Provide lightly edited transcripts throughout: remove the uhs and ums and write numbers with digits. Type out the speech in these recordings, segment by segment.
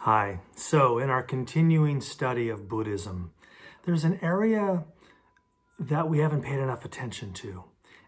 Hi. So, in our continuing study of Buddhism, there's an area that we haven't paid enough attention to,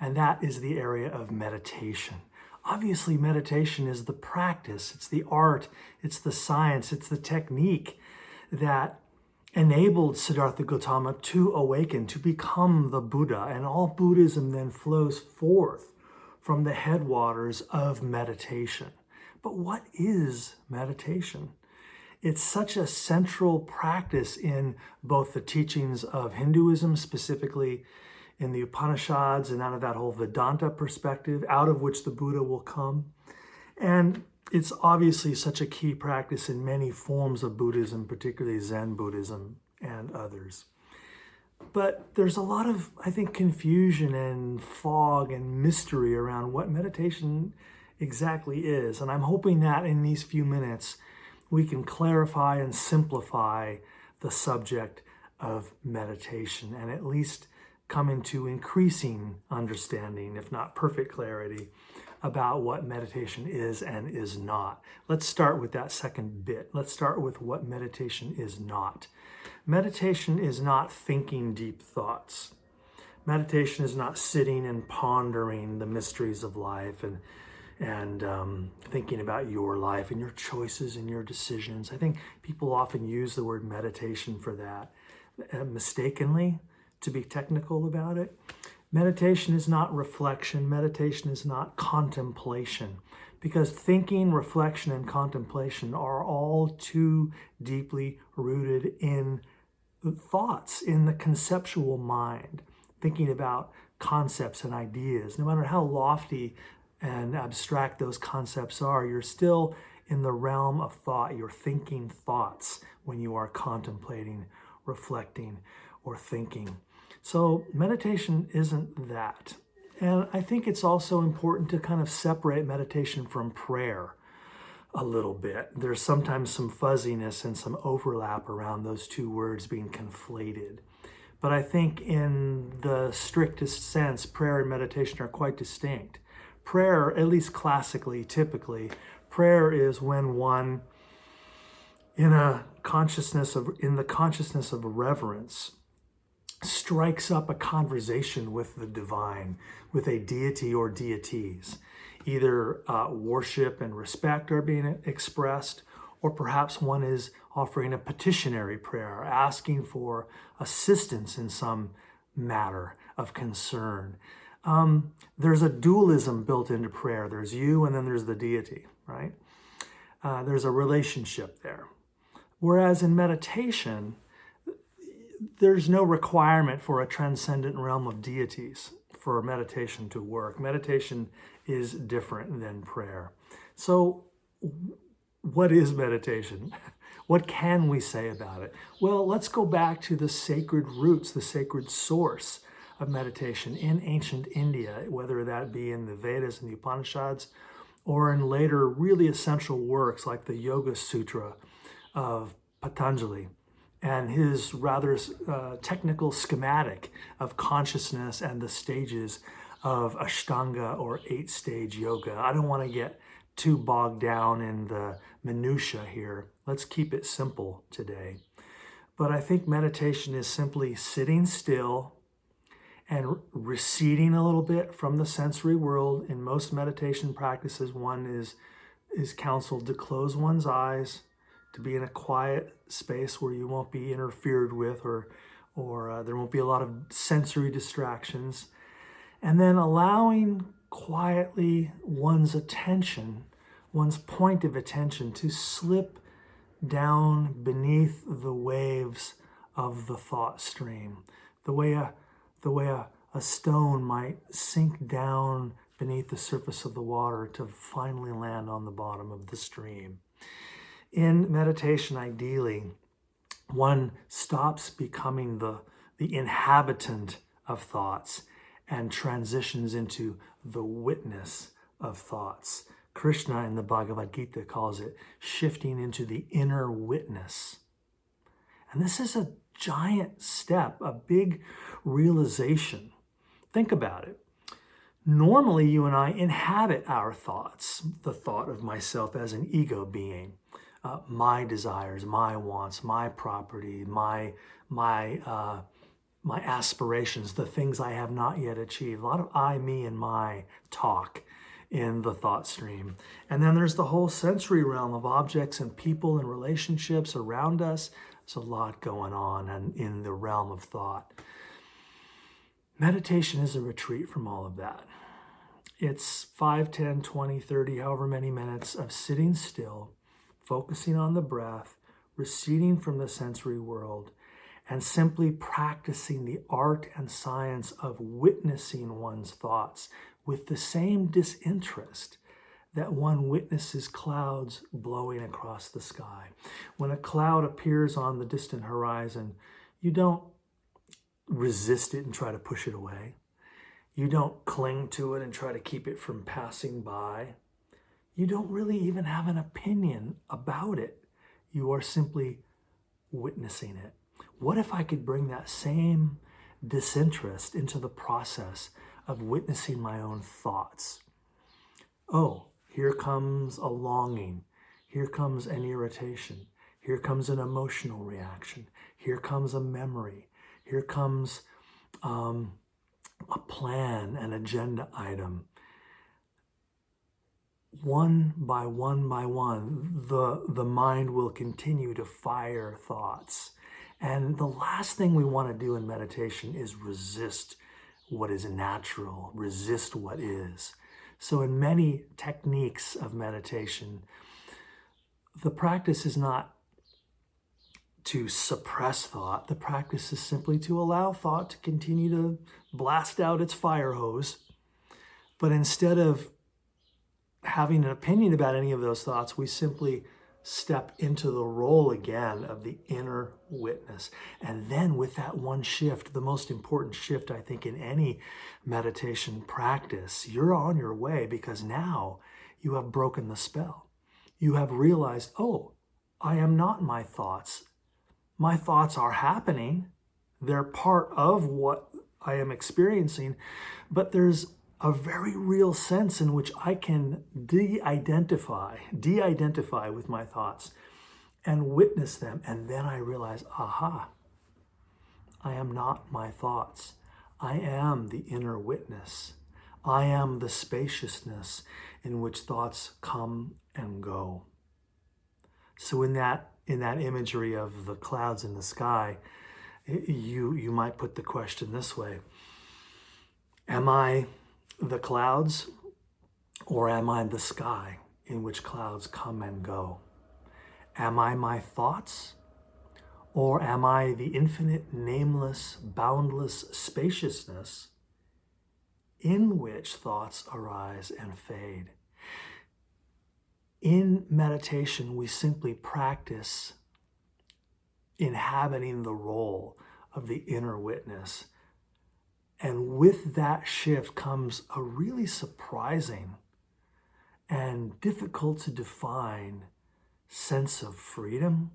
and that is the area of meditation. Obviously, meditation is the practice, it's the art, it's the science, it's the technique that enabled Siddhartha Gautama to awaken, to become the Buddha, and all Buddhism then flows forth from the headwaters of meditation. But what is meditation? It's such a central practice in both the teachings of Hinduism, specifically in the Upanishads, and out of that whole Vedanta perspective, out of which the Buddha will come. And it's obviously such a key practice in many forms of Buddhism, particularly Zen Buddhism and others. But there's a lot of, I think, confusion and fog and mystery around what meditation exactly is. And I'm hoping that in these few minutes, we can clarify and simplify the subject of meditation and at least come into increasing understanding, if not perfect clarity, about what meditation is and is not. Let's start with that second bit. Let's start with what meditation is not. Meditation is not thinking deep thoughts. Meditation is not sitting and pondering the mysteries of life and thinking about your life and your choices and your decisions. I think people often use the word meditation for that mistakenly, to be technical about it. Meditation is not reflection. Meditation is not contemplation, because thinking, reflection, and contemplation are all too deeply rooted in thoughts, in the conceptual mind, thinking about concepts and ideas. No matter how lofty and abstract those concepts are, you're still in the realm of thought. You're thinking thoughts when you are contemplating, reflecting, or thinking. So meditation isn't that. And I think it's also important to kind of separate meditation from prayer a little bit. There's sometimes some fuzziness and some overlap around those two words being conflated. But I think in the strictest sense, prayer and meditation are quite distinct. Prayer, at least classically, typically, prayer is when one, in the consciousness of reverence, strikes up a conversation with the divine, with a deity or deities. Either worship and respect are being expressed, or perhaps one is offering a petitionary prayer, asking for assistance in some matter of concern. There's a dualism built into prayer. There's you and then there's the deity, right? There's a relationship there. Whereas in meditation, there's no requirement for a transcendent realm of deities for meditation to work. Meditation is different than prayer. So what is meditation? What can we say about it? Well, let's go back to the sacred roots, the sacred source of meditation in ancient India, whether that be in the Vedas and the Upanishads, or in later really essential works like the Yoga Sutra of Patanjali and his rather technical schematic of consciousness and the stages of Ashtanga or 8-stage yoga. I don't want to get too bogged down in the minutia here. Let's keep it simple today. But I think meditation is simply sitting still and receding a little bit from the sensory world. In most meditation practices, one is counseled to close one's eyes, to be in a quiet space where you won't be interfered with or there won't be a lot of sensory distractions. And then allowing quietly one's attention, one's point of attention, to slip down beneath the waves of the thought stream, the way a stone might sink down beneath the surface of the water to finally land on the bottom of the stream. In meditation, ideally, one stops becoming the inhabitant of thoughts and transitions into the witness of thoughts. Krishna in the Bhagavad Gita calls it shifting into the inner witness. And this is a giant step, a big realization. Think about it. Normally, you and I inhabit our thoughts, the thought of myself as an ego being, my desires, my wants, my property, my aspirations, the things I have not yet achieved. A lot of I, me, and my talk in the thought stream. And then there's the whole sensory realm of objects and people and relationships around us. There's a lot going on and in the realm of thought. Meditation is a retreat from all of that. It's 5, 10, 20, 30, however many minutes of sitting still, focusing on the breath, receding from the sensory world, and simply practicing the art and science of witnessing one's thoughts with the same disinterest that one witnesses clouds blowing across the sky. When a cloud appears on the distant horizon, you don't resist it and try to push it away. You don't cling to it and try to keep it from passing by. You don't really even have an opinion about it. You are simply witnessing it. What if I could bring that same disinterest into the process of witnessing my own thoughts? Oh, here comes a longing. Here comes an irritation. Here comes an emotional reaction. Here comes a memory. Here comes a plan, an agenda item. One by one by one, the mind will continue to fire thoughts. And the last thing we want to do in meditation is resist what is natural, resist what is. So in many techniques of meditation, the practice is not to suppress thought. The practice is simply to allow thought to continue to blast out its fire hose. But instead of having an opinion about any of those thoughts, we simply step into the role again of the inner witness. And then with that one shift, the most important shift, I think, in any meditation practice, you're on your way, because now you have broken the spell. You have realized, oh, I am not my thoughts. My thoughts are happening. They're part of what I am experiencing, but there's a very real sense in which I can de-identify with my thoughts and witness them. And then I realize, aha, I am not my thoughts. I am the inner witness. I am the spaciousness in which thoughts come and go. So in that imagery of the clouds in the sky, you might put the question this way: am I the clouds, or am I the sky in which clouds come and go? Am I my thoughts, or am I the infinite, nameless, boundless spaciousness in which thoughts arise and fade? In meditation, we simply practice inhabiting the role of the inner witness. And with that shift comes a really surprising and difficult to define sense of freedom,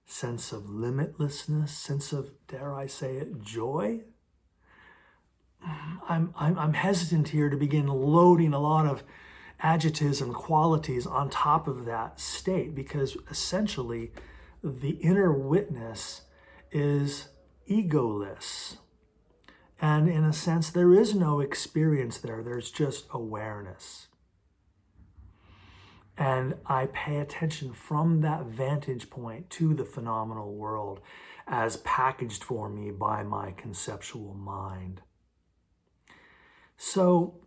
sense of limitlessness, sense of, dare I say it, joy. I'm hesitant here to begin loading a lot of adjectives and qualities on top of that state, because essentially the inner witness is egoless. And in a sense, there is no experience there. There's just awareness. And I pay attention from that vantage point to the phenomenal world as packaged for me by my conceptual mind. So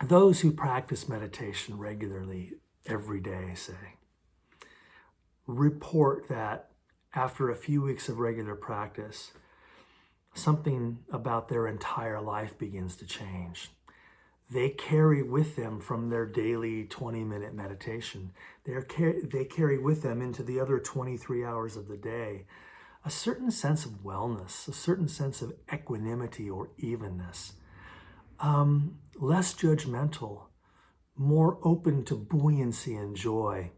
those who practice meditation regularly, every day, say, report that after a few weeks of regular practice, something about their entire life begins to change. They carry with them from their daily 20-minute meditation, they carry with them into the other 23 hours of the day a certain sense of wellness, a certain sense of equanimity or evenness, less judgmental, more open to buoyancy and joy,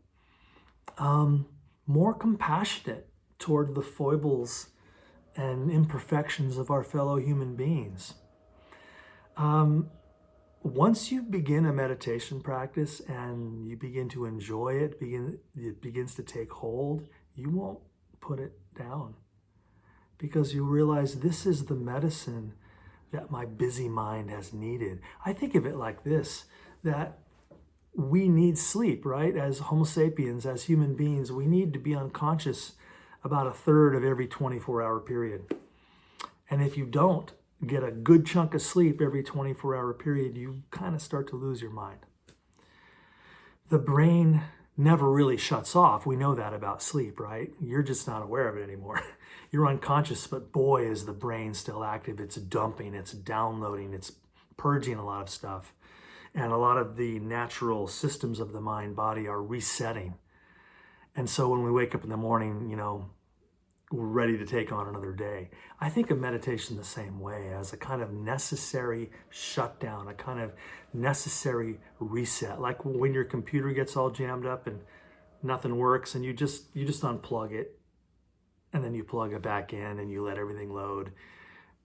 more compassionate toward the foibles and imperfections of our fellow human beings. once you begin a meditation practice and you begin to enjoy it, it begins to take hold, you won't put it down because you realize this is the medicine that my busy mind has needed. I think of it like this, that we need sleep, right? As Homo sapiens, as human beings, we need to be unconscious about a third of every 24-hour period. And if you don't get a good chunk of sleep every 24-hour period, you kind of start to lose your mind. The brain never really shuts off. We know that about sleep, right? You're just not aware of it anymore. You're unconscious, but boy, is the brain still active. It's dumping, it's downloading, it's purging a lot of stuff. And a lot of the natural systems of the mind body are resetting. And so when we wake up in the morning, we're ready to take on another day. I think of meditation the same way, as a kind of necessary shutdown, a kind of necessary reset. Like when your computer gets all jammed up and nothing works, and you just unplug it, and then you plug it back in and you let everything load,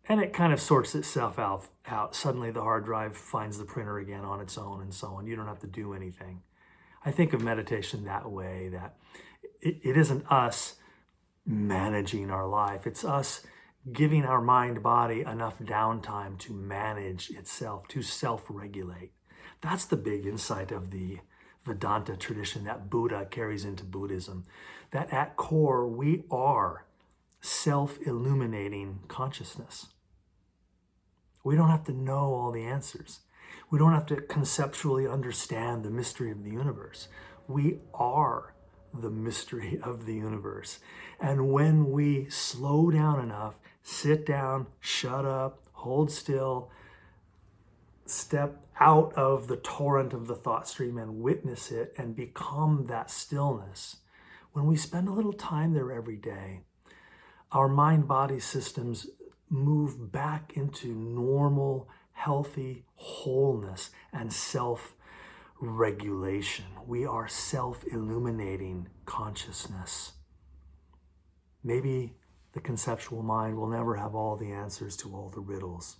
and it kind of sorts itself out. Suddenly the hard drive finds the printer again on its own, and so on. You don't have to do anything. I think of meditation that way, that it isn't us managing our life. It's us giving our mind body enough downtime to manage itself, to self-regulate. That's the big insight of the Vedanta tradition that Buddha carries into Buddhism, that at core we are self-illuminating consciousness. We don't have to know all the answers. We don't have to conceptually understand the mystery of the universe. We are the mystery of the universe. And when we slow down enough, sit down, shut up, hold still, step out of the torrent of the thought stream and witness it and become that stillness, when we spend a little time there every day, our mind-body systems move back into normal, healthy wholeness and self-regulation. We are self-illuminating consciousness. Maybe the conceptual mind will never have all the answers to all the riddles,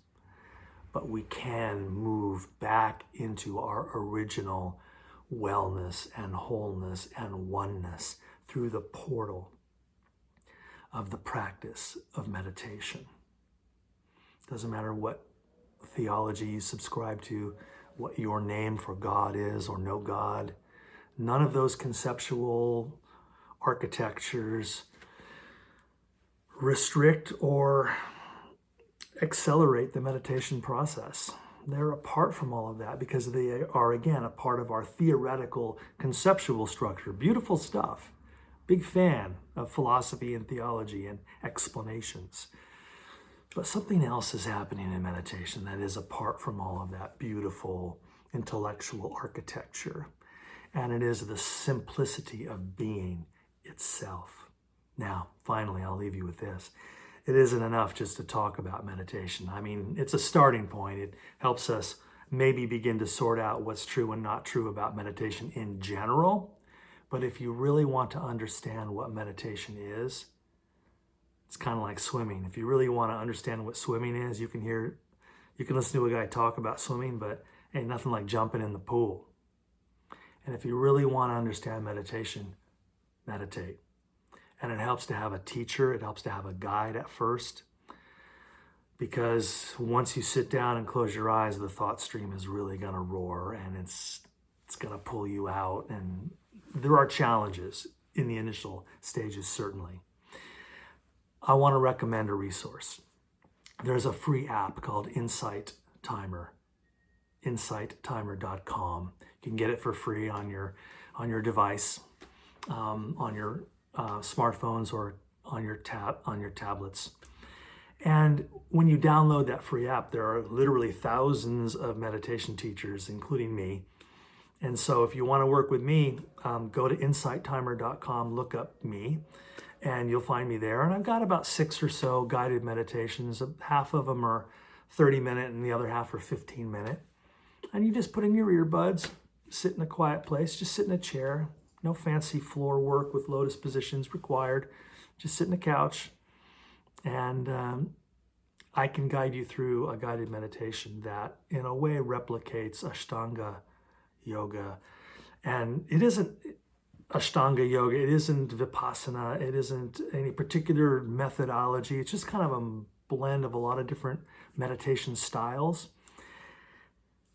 but we can move back into our original wellness and wholeness and oneness through the portal of the practice of meditation. Doesn't matter what theology you subscribe to, what your name for God is or no God. None of those conceptual architectures restrict or accelerate the meditation process. They're apart from all of that because they are, again, a part of our theoretical conceptual structure. Beautiful stuff. Big fan of philosophy and theology and explanations. But something else is happening in meditation that is apart from all of that beautiful intellectual architecture. And it is the simplicity of being itself. Now, finally, I'll leave you with this. It isn't enough just to talk about meditation. I mean, it's a starting point. It helps us maybe begin to sort out what's true and not true about meditation in general. But if you really want to understand what meditation is, it's kind of like swimming. If you really want to understand what swimming is, you can listen to a guy talk about swimming, but ain't nothing like jumping in the pool. And if you really want to understand meditation, meditate. And it helps to have a teacher. It helps to have a guide at first, because once you sit down and close your eyes, the thought stream is really going to roar, and it's going to pull you out. And there are challenges in the initial stages, certainly. I want to recommend a resource. There's a free app called Insight Timer, insighttimer.com. You can get it for free on your device, on your smartphones or on your tablets. And when you download that free app, there are literally thousands of meditation teachers, including me. And so if you want to work with me, go to insighttimer.com, look up me, and you'll find me there. And I've got about 6 or so guided meditations. Half of them are 30-minute and the other half are 15-minute. And you just put in your earbuds, sit in a quiet place, just sit in a chair. No fancy floor work with lotus positions required. Just sit in a couch. And I can guide you through a guided meditation that in a way replicates Ashtanga yoga. And it isn't Ashtanga yoga, it isn't Vipassana, it isn't any particular methodology. It's just kind of a blend of a lot of different meditation styles.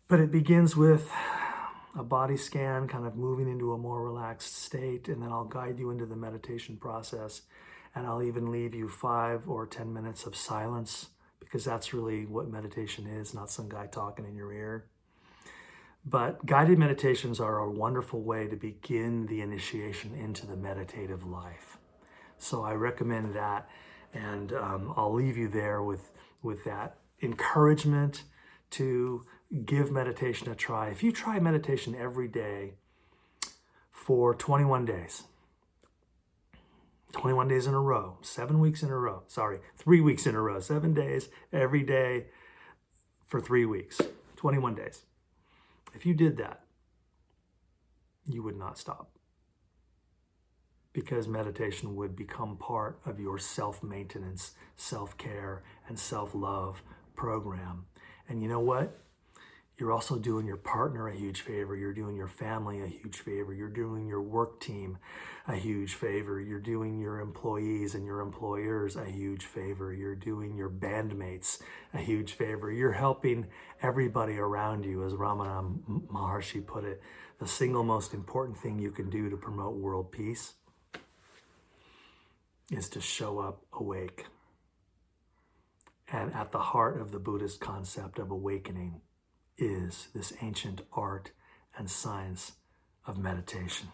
But it begins with a body scan, kind of moving into a more relaxed state, and then I'll guide you into the meditation process. And I'll even leave you 5 or 10 minutes of silence, because that's really what meditation is, not some guy talking in your ear. But guided meditations are a wonderful way to begin the initiation into the meditative life. So I recommend that, and I'll leave you there with that encouragement to give meditation a try. If you try meditation every day for 21 days, 21 days in a row, 7 weeks in a row, 3 weeks in a row, 7 days every day for 3 weeks, 21 days. If you did that, you would not stop, because meditation would become part of your self-maintenance, self-care, and self-love program. And you know what? You're also doing your partner a huge favor. You're doing your family a huge favor. You're doing your work team a huge favor. You're doing your employees and your employers a huge favor. You're doing your bandmates a huge favor. You're helping everybody around you, as Ramana Maharshi put it. The single most important thing you can do to promote world peace is to show up awake. And at the heart of the Buddhist concept of awakening is this ancient art and science of meditation.